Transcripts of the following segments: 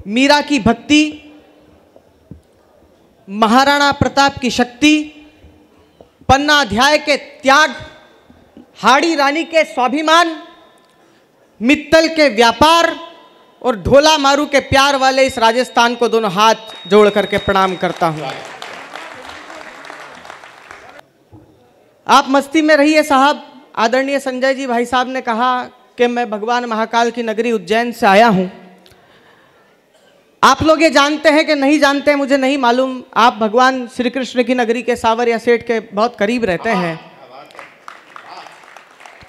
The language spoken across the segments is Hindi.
मीरा की भक्ति, महाराणा प्रताप की शक्ति, पन्ना अध्याय के त्याग, हाड़ी रानी के स्वाभिमान, मित्तल के व्यापार और ढोला मारू के प्यार वाले इस राजस्थान को दोनों हाथ जोड़ करके प्रणाम करता हूं। आप मस्ती में रहिए साहब। आदरणीय संजय जी भाई साहब ने कहा कि मैं भगवान महाकाल की नगरी उज्जैन से आया हूं। आप लोग ये जानते हैं कि नहीं जानते हैं मुझे नहीं मालूम। आप भगवान श्री कृष्ण की नगरी के सावरिया सेठ के बहुत करीब रहते हैं।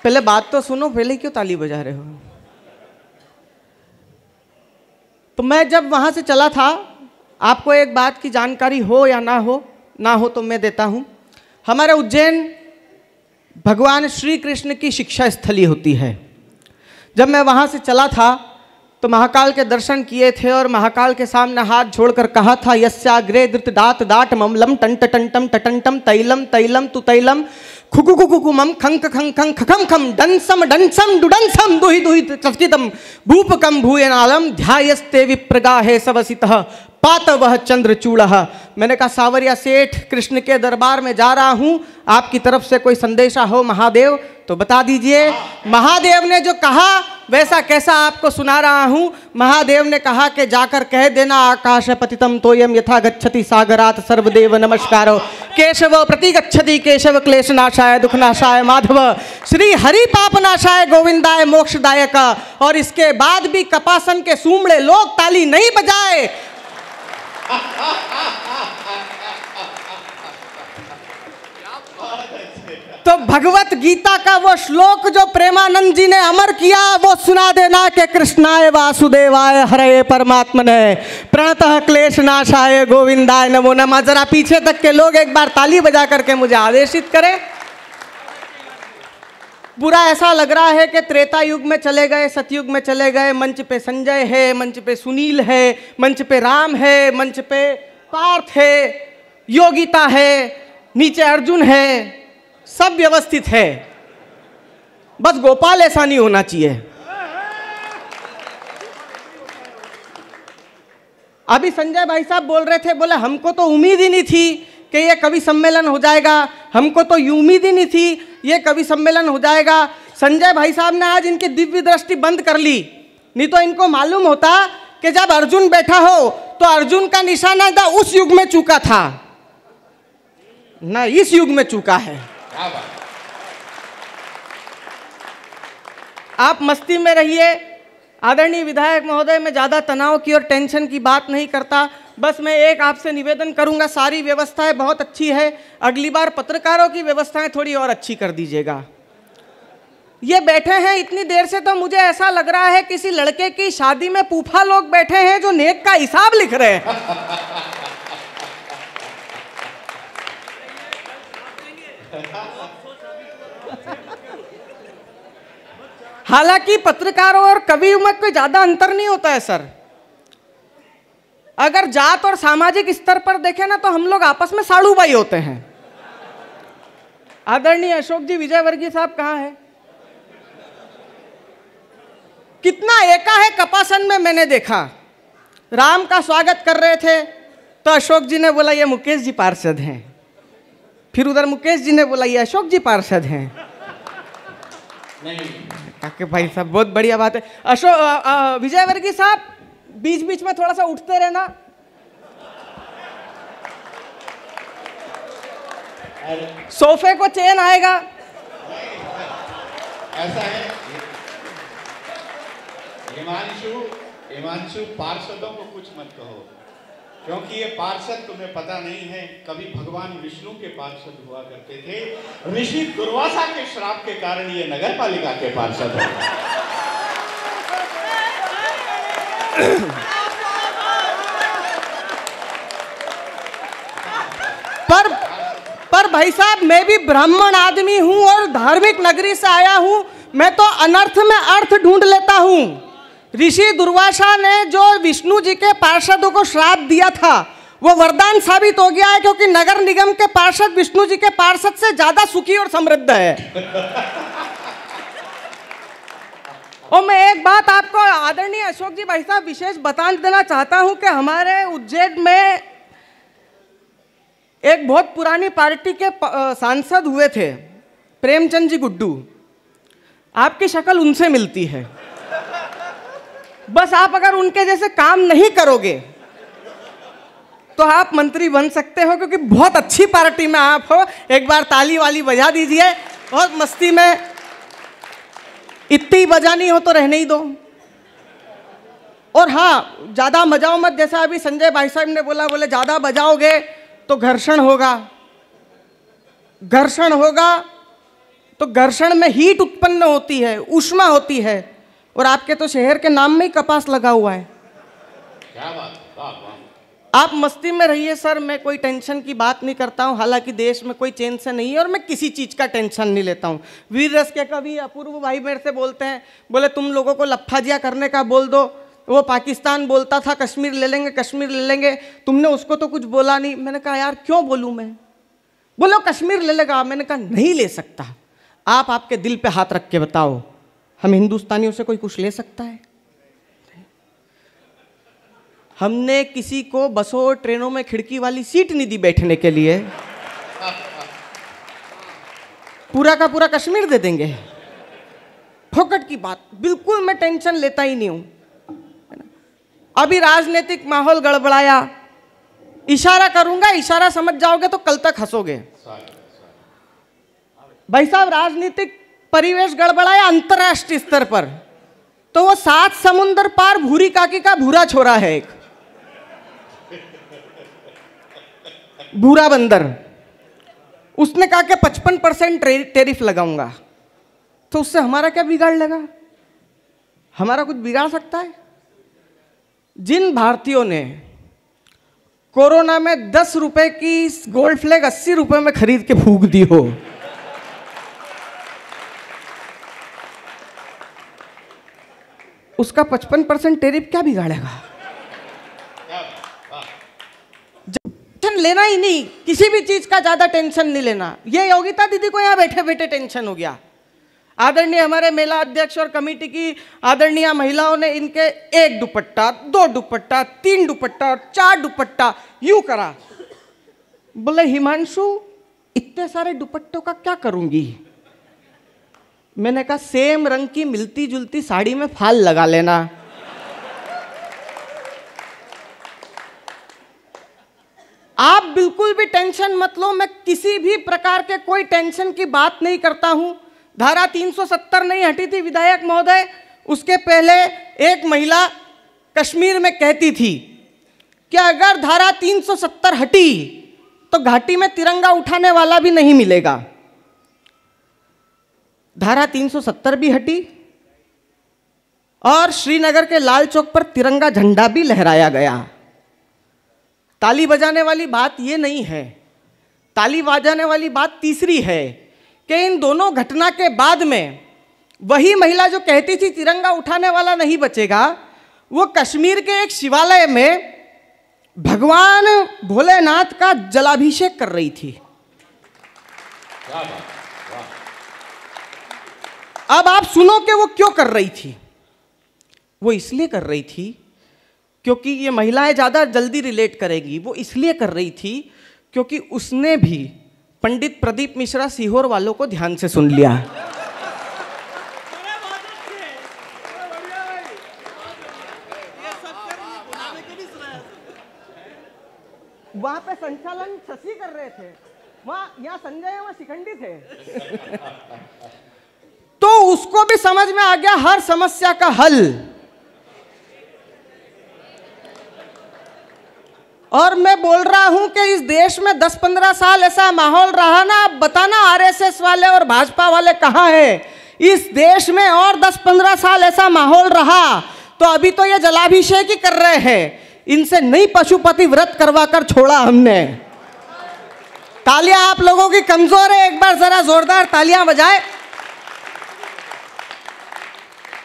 पहले बात तो सुनो, पहले क्यों ताली बजा रहे हो? तो मैं जब वहां से चला था, आपको एक बात की जानकारी हो या ना हो तो मैं देता हूं। हमारे उज्जैन भगवान श्री कृष्ण की शिक्षा स्थली होती है। जब मैं वहां से चला था तो महाकाल के दर्शन किए थे और महाकाल के सामने हाथ जोड़कर कहा था, यस्याग्रे धृत दात दाट ममलम टंट टंटम टटंटम तैलम तैलम तु तैलम खुकु कुकु मम खंक खं खं खखम खम डंसम डंसम डुडंसम दुहि दुहि चस्कितम भूपकम भूयनालम ध्यायस्ते विप्रगाहे सवसितः पात वह चंद्रचूड़। मैंने कहा सावरिया सेठ, कृष्ण के दरबार में जा रहा हूं, आपकी तरफ से कोई संदेशा हो महादेव तो बता दीजिए। महादेव ने जो कहा वैसा कैसा आपको सुना रहा हूं। महादेव ने कहा कि जाकर कह देना, आकाश पतितम तोयम यथा गच्छति सागरात सर्वदेव नमस्कारो केशव प्रतिगच्छति केशव क्लेशनाशाय दुखनाशाय माधव श्री हरि पापनाशाय गोविंदाय मोक्षदायक। और इसके बाद भी कपासन के सूमड़े लोग ताली नहीं बजाए। तो भगवत गीता का वो श्लोक जो प्रेमानंद जी ने अमर किया वो सुना देना कि कृष्णाय वासुदेवाय हरे परमात्मने प्रणतः क्लेशनाशाय गोविंदाय नमो नमः। जरा पीछे तक के लोग एक बार ताली बजा करके मुझे आदेशित करें। बुरा ऐसा लग रहा है कि त्रेता युग में चले गए, सतयुग में चले गए। मंच पे संजय है, मंच पे सुनील है, मंच पे राम है, मंच पे पार्थ है, योगिता है, नीचे अर्जुन है, सब व्यवस्थित है। बस गोपाल ऐसा नहीं होना चाहिए। अभी संजय भाई साहब बोल रहे थे, बोले हमको तो उम्मीद ही नहीं थी कि ये कवि सम्मेलन हो जाएगा, हमको तो ये उम्मीद ही नहीं थी ये कवि सम्मेलन हो जाएगा। संजय भाई साहब ने आज इनकी दिव्य दृष्टि बंद कर ली, नहीं तो इनको मालूम होता कि जब अर्जुन बैठा हो तो अर्जुन का निशाना उस युग में चूका था ना, इस युग में चूका है। आप मस्ती में रहिए। आदरणीय विधायक महोदय, मैं ज़्यादा तनाव की और टेंशन की बात नहीं करता। बस मैं एक आपसे निवेदन करूंगा, सारी व्यवस्थाएं बहुत अच्छी है, अगली बार पत्रकारों की व्यवस्थाएं थोड़ी और अच्छी कर दीजिएगा। ये बैठे हैं इतनी देर से तो मुझे ऐसा लग रहा है किसी लड़के की शादी में फूफा लोग बैठे हैं जो नेक का हिसाब लिख रहे हैं। हालांकि पत्रकारों और कवियों में कोई ज्यादा अंतर नहीं होता है सर। अगर जात और सामाजिक स्तर पर देखें ना तो हम लोग आपस में साड़ू भाई होते हैं। आदरणीय अशोक जी विजयवर्गीय साहब कहाँ है? कितना एका है कपासन में। मैंने देखा राम का स्वागत कर रहे थे तो अशोक जी ने बोला ये मुकेश जी पार्षद हैं, फिर उधर मुकेश जी ने बोला ये अशोक जी पार्षद हैं। नहीं भाई साहब बहुत बढ़िया बात है। अशोक विजयवर्गीय साहब बीच बीच में थोड़ा सा उठते रहना। सोफे को चेन आएगा। ऐसा है हिमांशु, पार्षदों को कुछ मत कहो, क्योंकि ये पार्षद तुम्हें पता नहीं है, कभी भगवान विष्णु के पार्षद हुआ करते थे। ऋषि दुर्वासा के श्राप के कारण ये नगर पालिका के पार्षद हैं। पर भाई साहब मैं भी ब्राह्मण आदमी हूं और धार्मिक नगरी से आया हूं। मैं तो अनर्थ में अर्थ ढूंढ लेता हूं। ऋषि दुर्वासा ने जो विष्णु जी के पार्षदों को श्राप दिया था वो वरदान साबित हो गया है, क्योंकि नगर निगम के पार्षद विष्णु जी के पार्षद से ज्यादा सुखी और समृद्ध है। और मैं एक बात आपको आदरणीय अशोक जी भाई साहब विशेष बता देना चाहता हूं कि हमारे उज्जैन में एक बहुत पुरानी पार्टी के सांसद हुए थे, प्रेमचंद जी गुड्डू। आपकी शक्ल उनसे मिलती है, बस आप अगर उनके जैसे काम नहीं करोगे तो आप मंत्री बन सकते हो, क्योंकि बहुत अच्छी पार्टी में आप हो। एक बार ताली वाली बजा दीजिए, बहुत मस्ती में। इतनी बजानी हो तो रहने ही दो। और हाँ, ज़्यादा बजाओ मत, जैसा अभी संजय भाई साहब ने बोला, बोले ज़्यादा बजाओगे तो घर्षण होगा। घर्षण होगा तो घर्षण में हीट उत्पन्न होती है, ऊष्मा होती है, और आपके तो शहर के नाम में ही कपास लगा हुआ है। क्या बात, वाह वाह। आप मस्ती में रहिए सर, मैं कोई टेंशन की बात नहीं करता हूँ। हालांकि देश में कोई चैन से नहीं है और मैं किसी चीज़ का टेंशन नहीं लेता हूँ। वीर रस के कवि अपूर्व भाई मेरे से बोलते हैं, बोले तुम लोगों को लफ्फाजिया करने का बोल दो। वो पाकिस्तान बोलता था कश्मीर ले लेंगे, कश्मीर ले लेंगे, तुमने उसको तो कुछ बोला नहीं। मैंने कहा यार क्यों बोलूँ मैं? बोलो कश्मीर ले लेगा। मैंने कहा नहीं ले सकता। आप आपके दिल पे हाथ रख के बताओ, हम हिंदुस्तानियों से कोई कुछ ले सकता है? हमने किसी को बसों और ट्रेनों में खिड़की वाली सीट नहीं दी बैठने के लिए। पूरा का पूरा कश्मीर दे देंगे? फोकट की बात। बिल्कुल मैं टेंशन लेता ही नहीं हूं। अभी राजनीतिक माहौल गड़बड़ाया, इशारा करूंगा, इशारा समझ जाओगे तो कल तक हंसोगे। भाई साहब, राजनीतिक परिवेश गड़बड़ाया अंतरराष्ट्रीय स्तर पर, तो वो 7 समुंदर पार भूरी काकी का भूरा छोरा है, एक भूरा बंदर। उसने कहा कि 55% टैरिफ लगाऊंगा। तो उससे हमारा क्या बिगाड़ लगा? हमारा कुछ बिगाड़ सकता है? जिन भारतीयों ने कोरोना में 10 रुपए की गोल्ड फ्लैग 80 रुपए में खरीद के फूंक दी हो, उसका 55% टैरिफ क्या बिगाड़ेगा? टेंशन लेना ही नहीं, किसी भी चीज का ज्यादा टेंशन नहीं लेना। ये योगिता दीदी को यहाँ बैठे बैठे टेंशन हो गया। आदरणीय हमारे मेला अध्यक्ष और कमेटी की आदरणीय महिलाओं ने इनके 1 दुपट्टा, 2 दुपट्टा, 3 दुपट्टा और 4 दुपट्टा यूं करा। बोले हिमांशु इतने सारे दुपट्टों का क्या करूंगी? मैंने कहा सेम रंग की मिलती जुलती साड़ी में फाल लगा लेना। आप बिल्कुल भी टेंशन मत लो, मैं किसी भी प्रकार के कोई टेंशन की बात नहीं करता हूं। धारा 370 नहीं हटी थी विधायक महोदय, उसके पहले एक महिला कश्मीर में कहती थी कि अगर धारा 370 हटी तो घाटी में तिरंगा उठाने वाला भी नहीं मिलेगा। धारा 370 भी हटी और श्रीनगर के लाल चौक पर तिरंगा झंडा भी लहराया गया। ताली बजाने वाली बात ये नहीं है, ताली बजाने वाली बात तीसरी है कि इन दोनों घटना के बाद में वही महिला जो कहती थी तिरंगा उठाने वाला नहीं बचेगा, वो कश्मीर के एक शिवालय में भगवान भोलेनाथ का जलाभिषेक कर रही थी। अब आप सुनो कि वो क्यों कर रही थी। वो इसलिए कर रही थी क्योंकि ये महिलाएं ज़्यादा जल्दी रिलेट करेगी। वो इसलिए कर रही थी क्योंकि उसने भी पंडित प्रदीप मिश्रा सीहोर वालों को ध्यान से सुन लिया। वहां पे संचालन शशि कर रहे थे, यहाँ संजय वहां शिखंडी थे। तो उसको भी समझ में आ गया हर समस्या का हल। और मैं बोल रहा हूं कि इस देश में 10-15 साल ऐसा माहौल रहा ना, अब बताना आरएसएस वाले और भाजपा वाले कहां हैं। इस देश में और 10-15 साल ऐसा माहौल रहा तो अभी तो ये जलाभिषेक ही कर रहे हैं। इनसे नहीं पशुपति व्रत करवा कर छोड़ा हमने। तालियां आप लोगों की कमजोर है, एक बार जरा जोरदार तालियां बजाए।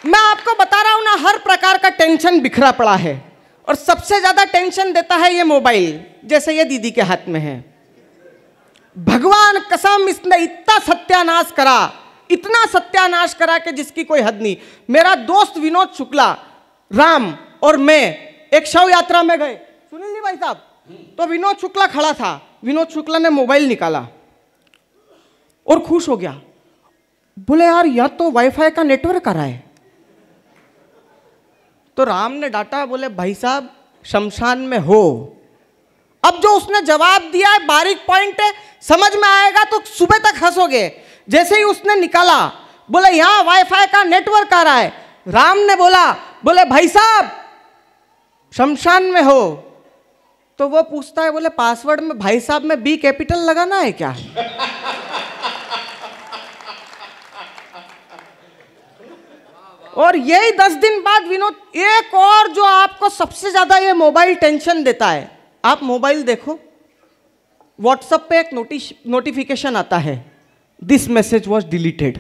मैं आपको बता रहा हूं ना, हर प्रकार का टेंशन बिखरा पड़ा है और सबसे ज्यादा टेंशन देता है ये मोबाइल, जैसे ये दीदी के हाथ में है। भगवान कसम, इसने इतना सत्यानाश करा। इतना सत्यानाश करा कि जिसकी कोई हद नहीं। मेरा दोस्त विनोद शुक्ला, राम और मैं एक शव यात्रा में गए, सुनील जी भाई साहब, तो विनोद शुक्ला खड़ा था। विनोद शुक्ला ने मोबाइल निकाला और खुश हो गया, बोले यार या तो वाईफाई का नेटवर्क आ रहा है। तो राम ने डांटा, बोले भाई साहब शमशान में हो। अब जो उसने जवाब दिया है बारीक पॉइंट है, समझ में आएगा तो सुबह तक हंसोगे। जैसे ही उसने निकाला, बोले यहां वाईफाई का नेटवर्क आ रहा है। राम ने बोला, बोले भाई साहब शमशान में हो। तो वो पूछता है, बोले पासवर्ड में भाई साहब में बी कैपिटल लगाना है क्या? और यही 10 दिन बाद विनोद, एक और जो आपको सबसे ज्यादा ये मोबाइल टेंशन देता है, आप मोबाइल देखो, व्हाट्सएप पे एक नोटिफिकेशन आता है, दिस मैसेज वॉज डिलीटेड,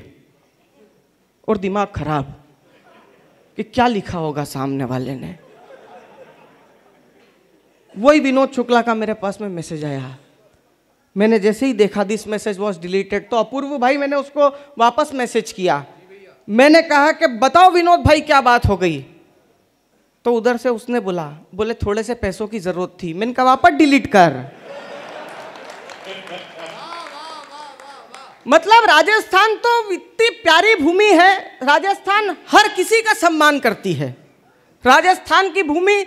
और दिमाग खराब कि क्या लिखा होगा सामने वाले ने। वही विनोद शुक्ला का मेरे पास में मैसेज आया। मैंने जैसे ही देखा दिस मैसेज वॉज डिलीटेड, तो अपूर्व भाई मैंने उसको वापस मैसेज किया। मैंने कहा कि बताओ विनोद भाई क्या बात हो गई। तो उधर से उसने बोला, बोले थोड़े से पैसों की जरूरत थी। मैंने कहा वापस डिलीट कर। मतलब राजस्थान तो इतनी प्यारी भूमि है, राजस्थान हर किसी का सम्मान करती है। राजस्थान की भूमि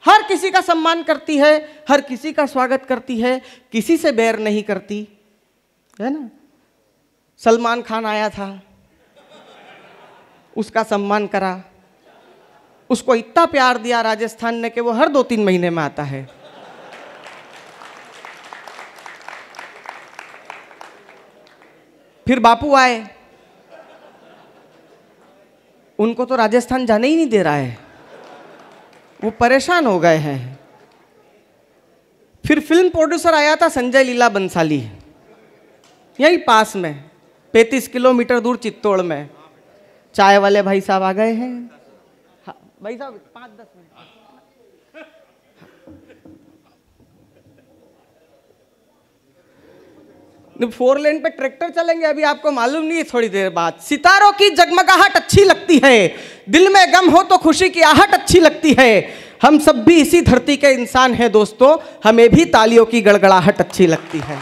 हर किसी का सम्मान करती है, हर किसी का स्वागत करती है, किसी से बैर नहीं करती, है ना। सलमान खान आया था, उसका सम्मान करा, उसको इतना प्यार दिया राजस्थान ने कि वो हर 2-3 महीने में आता है। फिर बापू आए, उनको तो राजस्थान जाने ही नहीं दे रहा है, वो परेशान हो गए हैं। फिर फिल्म प्रोड्यूसर आया था संजय लीला बंसाली, यहीं पास में 35 किलोमीटर दूर चित्तौड़ में। चाय वाले भाई साहब आ गए हैं। हाँ, भाई साहब 5-10 मिनट 4 लेन पे ट्रैक्टर चलेंगे, अभी आपको मालूम नहीं है थोड़ी देर बाद। सितारों की जगमगाहट अच्छी लगती है, दिल में गम हो तो खुशी की आहट अच्छी लगती है। हम सब भी इसी धरती के इंसान हैं दोस्तों, हमें भी तालियों की गड़गड़ाहट अच्छी लगती है।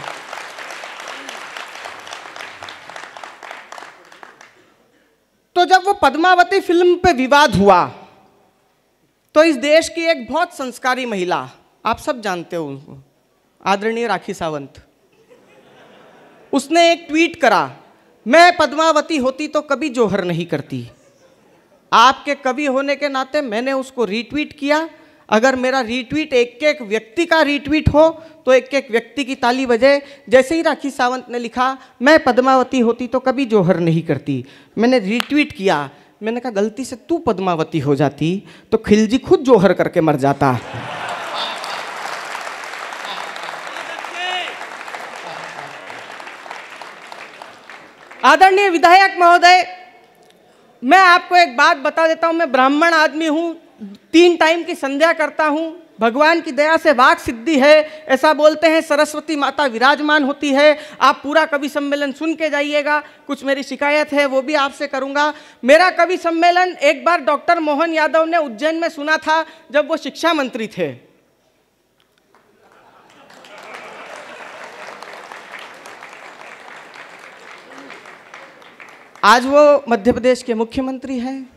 तो जब वो पद्मावती फिल्म पे विवाद हुआ, तो इस देश की एक बहुत संस्कारी महिला, आप सब जानते हो उनको, आदरणीय राखी सावंत, उसने एक ट्वीट करा, मैं पद्मावती होती तो कभी जोहर नहीं करती। आपके कवि होने के नाते मैंने उसको रीट्वीट किया। अगर मेरा रीट्वीट एक एक व्यक्ति का रीट्वीट हो तो एक एक व्यक्ति की ताली बजे। जैसे ही राखी सावंत ने लिखा मैं पद्मावती होती तो कभी जोहर नहीं करती, मैंने रीट्वीट किया। मैंने कहा गलती से तू पद्मावती हो जाती तो खिलजी खुद जोहर करके मर जाता। आदरणीय विधायक महोदय, मैं आपको एक बात बता देता हूं, मैं ब्राह्मण आदमी हूं, 3 टाइम की संध्या करता हूं, भगवान की दया से वाक सिद्धि है, ऐसा बोलते हैं, सरस्वती माता विराजमान होती है। आप पूरा कवि सम्मेलन सुन के जाइएगा। कुछ मेरी शिकायत है वो भी आपसे करूंगा। मेरा कवि सम्मेलन एक बार डॉक्टर मोहन यादव ने उज्जैन में सुना था जब वो शिक्षा मंत्री थे। आज वो मध्य प्रदेश के मुख्यमंत्री हैं।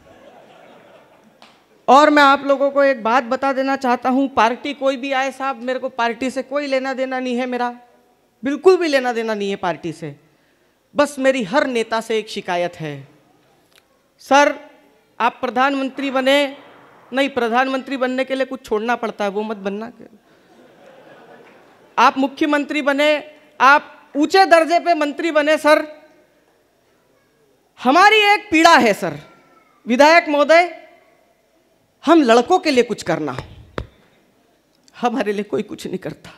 और मैं आप लोगों को एक बात बता देना चाहता हूं, पार्टी कोई भी आए साहब, मेरे को पार्टी से कोई लेना देना नहीं है, मेरा बिल्कुल भी लेना देना नहीं है पार्टी से। बस मेरी हर नेता से एक शिकायत है, सर आप प्रधानमंत्री बने, नहीं प्रधानमंत्री बनने के लिए कुछ छोड़ना पड़ता है, वो मत बनना। आप मुख्यमंत्री बने, आप ऊंचे दर्जे पे मंत्री बने, सर हमारी एक पीड़ा है सर विधायक महोदय, हम लड़कों के लिए कुछ करना, हमारे लिए कोई कुछ नहीं करता।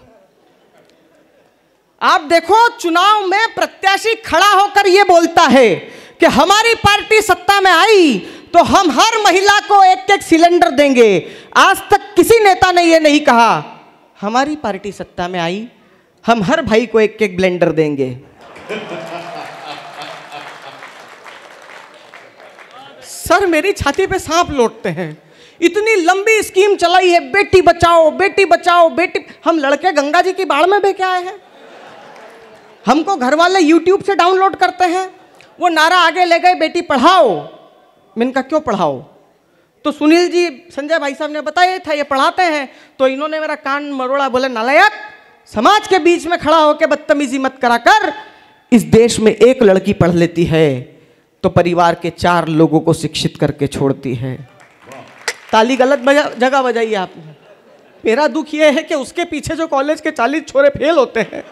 आप देखो चुनाव में प्रत्याशी खड़ा होकर यह बोलता है कि हमारी पार्टी सत्ता में आई तो हम हर महिला को 1-1 सिलेंडर देंगे। आज तक किसी नेता ने यह नहीं कहा हमारी पार्टी सत्ता में आई हम हर भाई को 1-1 ब्लेंडर देंगे। सर मेरी छाती पे सांप लौटते हैं। इतनी लंबी स्कीम चलाई है, बेटी बचाओ बेटी बचाओ बेटी। हम लड़के गंगा जी की बाढ़ में बह के आए हैं। हमको घर वाले यूट्यूब से डाउनलोड करते हैं, वो नारा आगे ले गए, बेटी पढ़ाओ। मैंने कहा क्यों पढ़ाओ? तो सुनील जी संजय भाई साहब ने बताया था ये पढ़ाते हैं। तो इन्होंने मेरा कान मरोड़ा, बोले नालायक, समाज के बीच में खड़ा होकर बदतमीजी मत करा कर। इस देश में एक लड़की पढ़ लेती है तो परिवार के 4 लोगों को शिक्षित करके छोड़ती है। ताली गलत जगह बजाई आपने। मेरा दुख यह है कि उसके पीछे जो कॉलेज के 40 छोरे फेल होते हैं,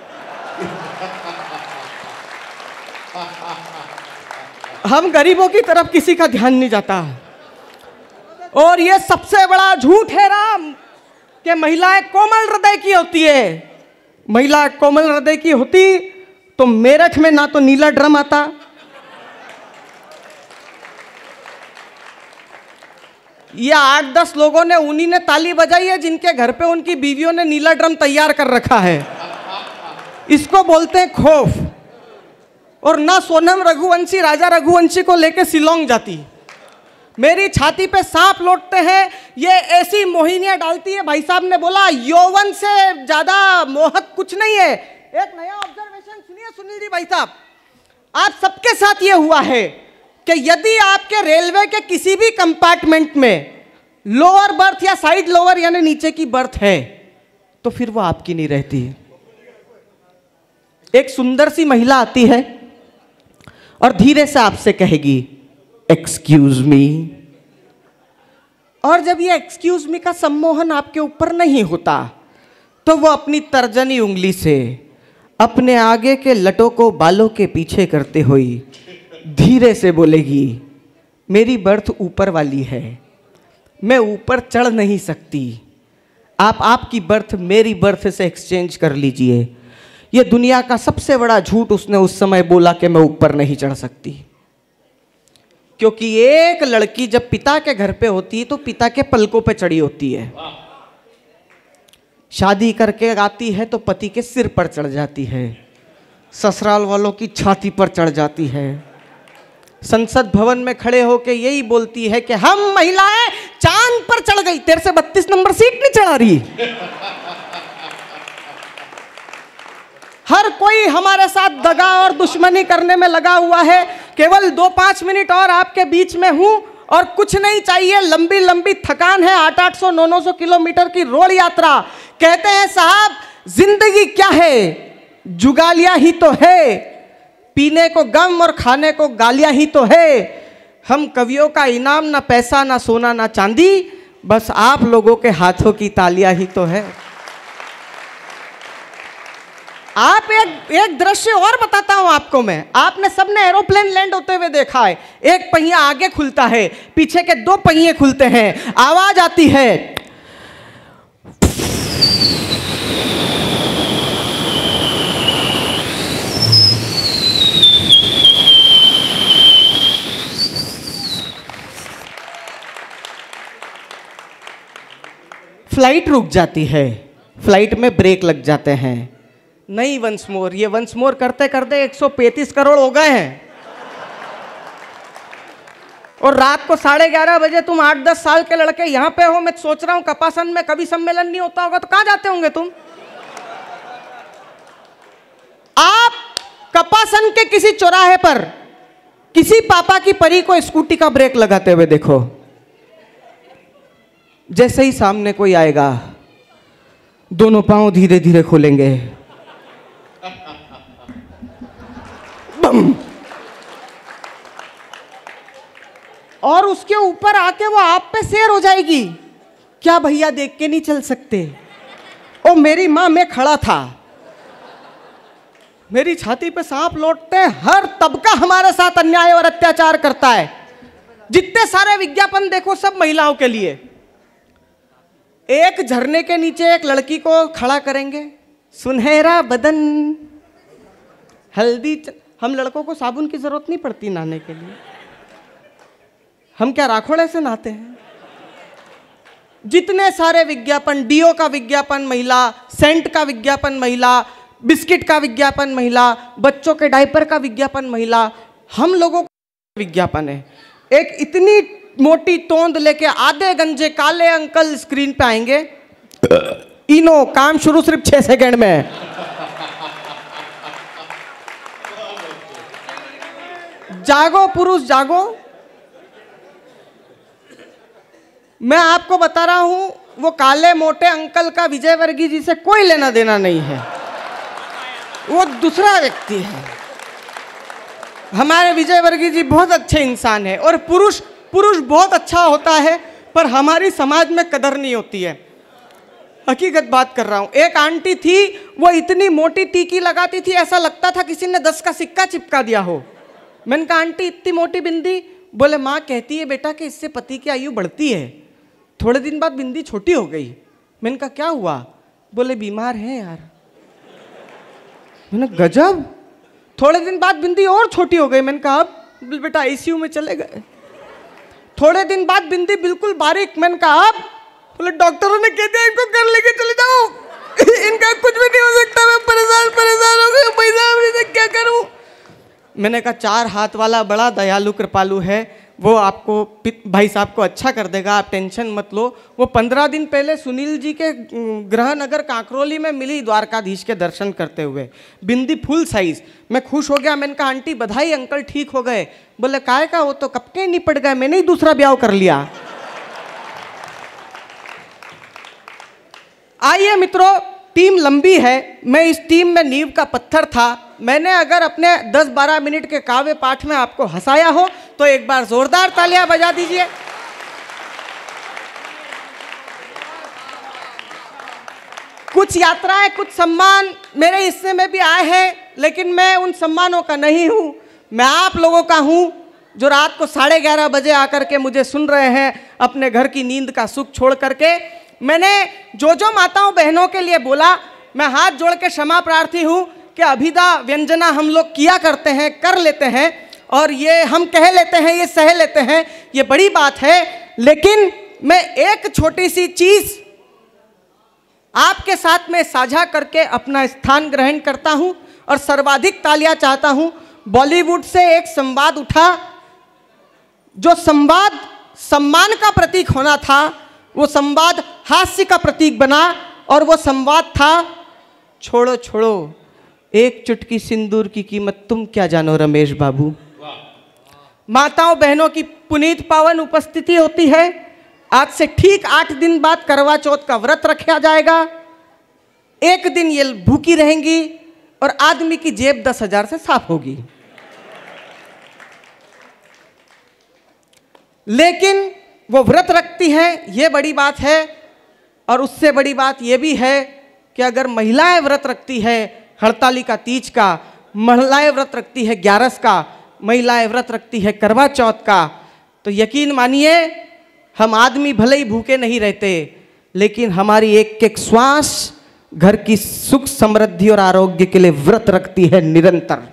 हम गरीबों की तरफ किसी का ध्यान नहीं जाता। और ये सबसे बड़ा झूठ है राम कि महिलाएं कोमल हृदय की होती है। महिला कोमल हृदय की होती तो मेरठ में ना तो नीला ड्रम आता, ये 8-10 लोगों ने उन्हीं ने ताली बजाई है जिनके घर पे उनकी बीवियों ने नीला ड्रम तैयार कर रखा है। इसको बोलते हैं खौफ। और ना सोनम रघुवंशी राजा रघुवंशी को लेके शिलोंग जाती। मेरी छाती पे सांप लौटते हैं, ये ऐसी मोहिनियां डालती है। भाई साहब ने बोला यौवन से ज्यादा मोहक कुछ नहीं है। एक नया ऑब्जर्वेशन सुनिए सुनील जी भाई साहब, आप सबके साथ ये हुआ है कि यदि आपके रेलवे के किसी भी कंपार्टमेंट में लोअर बर्थ या साइड लोअर यानी नीचे की बर्थ है तो फिर वो आपकी नहीं रहती। एक सुंदर सी महिला आती है और धीरे से आपसे कहेगी एक्सक्यूज मी, और जब ये एक्सक्यूज मी का सम्मोहन आपके ऊपर नहीं होता तो वो अपनी तर्जनी उंगली से अपने आगे के लटों को बालों के पीछे करते हुए धीरे से बोलेगी मेरी बर्थ ऊपर वाली है, मैं ऊपर चढ़ नहीं सकती, आप आपकी बर्थ मेरी बर्थ से एक्सचेंज कर लीजिए। ये दुनिया का सबसे बड़ा झूठ उसने उस समय बोला कि मैं ऊपर नहीं चढ़ सकती। क्योंकि एक लड़की जब पिता के घर पे होती है तो पिता के पलकों पे चढ़ी होती है, शादी करके आती है तो पति के सिर पर चढ़ जाती है, ससुराल वालों की छाती पर चढ़ जाती है, संसद भवन में खड़े होके यही बोलती है कि हम महिलाएं चांद पर चढ़ गई, तेरे से 32 नंबर सीट नहीं चढ़ा रही। हर कोई हमारे साथ दगा और दुश्मनी करने में लगा हुआ है। केवल 2-5 मिनट और आपके बीच में हूं और कुछ नहीं चाहिए। लंबी लंबी थकान है, 800-800 900 किलोमीटर की रोड यात्रा। कहते हैं साहब जिंदगी क्या है, जुगालियां ही तो है, पीने को गम और खाने को गालियां ही तो है। हम कवियों का इनाम ना पैसा ना सोना ना चांदी, बस आप लोगों के हाथों की तालियां ही तो है। आप एक दृश्य और बताता हूं आपको मैं। आपने सबने एरोप्लेन लैंड होते हुए देखा है, एक पहिया आगे खुलता है, पीछे के 2 पहिए खुलते हैं, आवाज आती है, फ्लाइट रुक जाती है, फ्लाइट में ब्रेक लग जाते हैं। नहीं वंस मोर, ये वंस मोर करते करते 135 करोड़ हो गए हैं। और रात को 11:30 बजे तुम 8-10 साल के लड़के यहां पे हो। मैं सोच रहा हूं कपासन में कभी सम्मेलन नहीं होता होगा तो कहां जाते होंगे तुम? आप कपासन के किसी चौराहे पर किसी पापा की परी को स्कूटी का ब्रेक लगाते हुए देखो, जैसे ही सामने कोई आएगा दोनों पांव धीरे धीरे खोलेंगे, और उसके ऊपर आके वो आप पे शेर हो जाएगी। क्या भैया देख के नहीं चल सकते? ओ मेरी माँ, मैं खड़ा था, मेरी छाती पे सांप लौटते हैं। हर तबका हमारे साथ अन्याय और अत्याचार करता है। जितने सारे विज्ञापन देखो सब महिलाओं के लिए। एक झरने के नीचे एक लड़की को खड़ा करेंगे, सुनहरा बदन हल्दी। हम लड़कों को साबुन की जरूरत नहीं पड़ती नहाने के लिए, हम क्या राखोड़े से नहाते हैं। जितने सारे विज्ञापन, डीओ का विज्ञापन महिला, सेंट का विज्ञापन महिला, बिस्किट का विज्ञापन महिला, बच्चों के डायपर का विज्ञापन महिला, हम लोगों का विज्ञापन है। एक इतनी मोटी तोंद लेके आधे गंजे काले अंकल स्क्रीन पे आएंगे। इनो काम शुरू सिर्फ 6 सेकंड में है। जागो पुरुष जागो। मैं आपको बता रहा हूं, वो काले मोटे अंकल का विजयवर्गीय जी से कोई लेना देना नहीं है, वो दूसरा व्यक्ति है। हमारे विजयवर्गीय जी बहुत अच्छे इंसान है, और पुरुष बहुत अच्छा होता है, पर हमारी समाज में कदर नहीं होती है। हकीकत बात कर रहा हूं। एक आंटी थी, वो इतनी मोटी टीकी लगाती थी, ऐसा लगता था किसी ने 10 का सिक्का चिपका दिया हो। मैंने कहा आंटी इतनी मोटी बिंदी? बोले माँ कहती है बेटा कि इससे पति की आयु बढ़ती है। थोड़े दिन बाद बिंदी छोटी हो गई। मैंने कहा क्या हुआ? बोले बीमार है यार। मैंने गजब। थोड़े दिन बाद बिंदी और छोटी हो गई। मैंने कहा अब बेटा आईसीयू में चले गए। थोड़े दिन बाद बिंदी बिल्कुल बारीक। मैंने कहा अब? बोले डॉक्टरों ने कह दिया इनको घर लेके चले जाओ, इनका कुछ भी नहीं हो सकता। मैं परेशान हो गया, पैसा क्या करूं? मैंने कहा 4 हाथ वाला बड़ा दयालु कृपालु है, वो आपको भाई साहब को अच्छा कर देगा, आप टेंशन मत लो। वो 15 दिन पहले सुनील जी के गृह नगर कांकरोली में मिली द्वारकाधीश के दर्शन करते हुए, बिंदी फुल साइज। मैं खुश हो गया। मैंने कहा आंटी बधाई, अंकल ठीक हो गए। बोले काय का, वो तो कब के निपट गए, मैंने ही दूसरा ब्याह कर लिया। आइए मित्रों, टीम लंबी है, मैं इस टीम में नींव का पत्थर था। मैंने अगर अपने 10-12 मिनट के काव्य पाठ में आपको हंसाया हो तो एक बार जोरदार तालियां बजा दीजिए। कुछ यात्राएं, कुछ सम्मान मेरे हिस्से में भी आए हैं, लेकिन मैं उन सम्मानों का नहीं हूं। मैं आप लोगों का हूं जो रात को 11:30 बजे आकर के मुझे सुन रहे हैं, अपने घर की नींद का सुख छोड़ करके। मैंने जो माताओं बहनों के लिए बोला, मैं हाथ जोड़ के क्षमा प्रार्थी हूं कि अभिदा व्यंजना हम लोग किया करते हैं, कर लेते हैं, और ये हम कह लेते हैं, ये सह लेते हैं, ये बड़ी बात है। लेकिन मैं एक छोटी सी चीज आपके साथ में साझा करके अपना स्थान ग्रहण करता हूं, और सर्वाधिक तालियां चाहता हूं। बॉलीवुड से एक संवाद उठा, जो संवाद सम्मान का प्रतीक होना था, वो संवाद हास्य का प्रतीक बना, और वो संवाद था छोड़ो छोड़ो एक चुटकी सिंदूर की कीमत तुम क्या जानो रमेश बाबू। माताओं बहनों की पुनीत पावन उपस्थिति होती है। आज से ठीक 8 दिन बाद करवा चौथ का व्रत रखा जाएगा। एक दिन ये भूखी रहेंगी और आदमी की जेब 10,000 से साफ होगी। लेकिन वो व्रत रखती है, ये बड़ी बात है। और उससे बड़ी बात ये भी है कि अगर महिलाएं व्रत रखती है हड़तालिका तीज का, महिलाएं व्रत रखती है ग्यारस का, महिलाएं व्रत रखती है करवा चौथ का, तो यकीन मानिए हम आदमी भले ही भूखे नहीं रहते, लेकिन हमारी एक एक श्वास घर की सुख समृद्धि और आरोग्य के लिए व्रत रखती है निरंतर।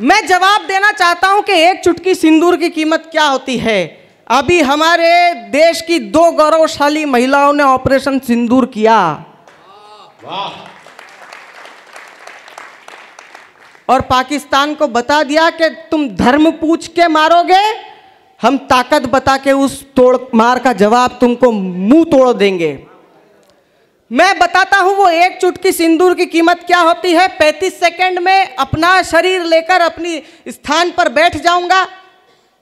मैं जवाब देना चाहता हूं कि एक चुटकी सिंदूर की कीमत क्या होती है। अभी हमारे देश की 2 गौरवशाली महिलाओं ने ऑपरेशन सिंदूर किया, और पाकिस्तान को बता दिया कि तुम धर्म पूछ के मारोगे, हम ताकत बता के उस तोड़ मार का जवाब तुमको मुंह तोड़ देंगे। मैं बताता हूं वो एक चुटकी सिंदूर की कीमत क्या होती है। 35 सेकंड में अपना शरीर लेकर अपनी स्थान पर बैठ जाऊंगा।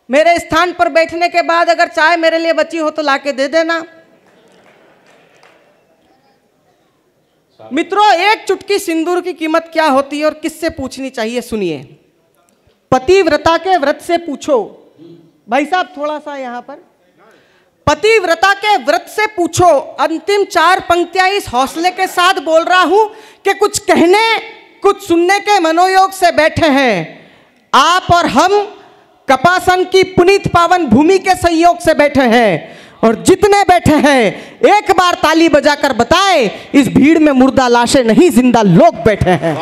मेरे स्थान पर बैठने के बाद अगर चाय मेरे लिए बची हो तो लाके दे देना। मित्रों, एक चुटकी सिंदूर की कीमत क्या होती है और किससे पूछनी चाहिए, सुनिए। पतिव्रता के व्रत से पूछो। भाई साहब थोड़ा सा यहां पर, पतिव्रता के व्रत से पूछो। अंतिम 4 पंक्तियां इस हौसले के साथ बोल रहा हूं कि कुछ कहने कुछ सुनने के मनोयोग से बैठे हैं आप और हम, कपासन की पुनीत पावन भूमि के संयोग से बैठे हैं। और जितने बैठे हैं एक बार ताली बजाकर बताएं, इस भीड़ में मुर्दा लाशें नहीं, जिंदा लोग बैठे हैं।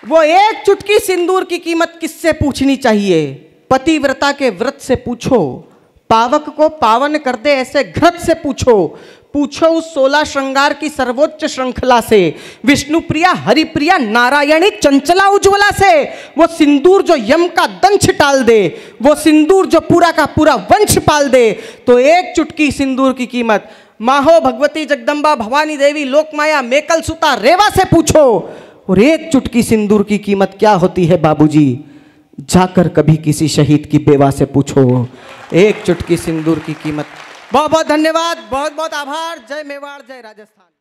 वो एक चुटकी सिंदूर की कीमत किससे पूछनी चाहिए? पतिव्रता के व्रत से पूछो। पावक को पावन कर दे ऐसे घृत से पूछो। पूछो उस 16 श्रृंगार की सर्वोच्च श्रृंखला से, विष्णु प्रिया हरिप्रिया नारायणी चंचला उज्ज्वला से। वो सिंदूर जो यम का दंश टाल दे, वो सिंदूर जो पूरा का पूरा वंश पाल दे। तो एक चुटकी सिंदूर की कीमत माहो भगवती जगदम्बा भवानी देवी लोकमाया मेकल सुता रेवा से पूछो। और एक चुटकी सिंदूर की कीमत क्या होती है बाबूजी, जाकर कभी किसी शहीद की बेवा से पूछो। एक चुटकी सिंदूर की कीमत। बहुत बहुत धन्यवाद, बहुत बहुत आभार। जय मेवाड़, जय राजस्थान।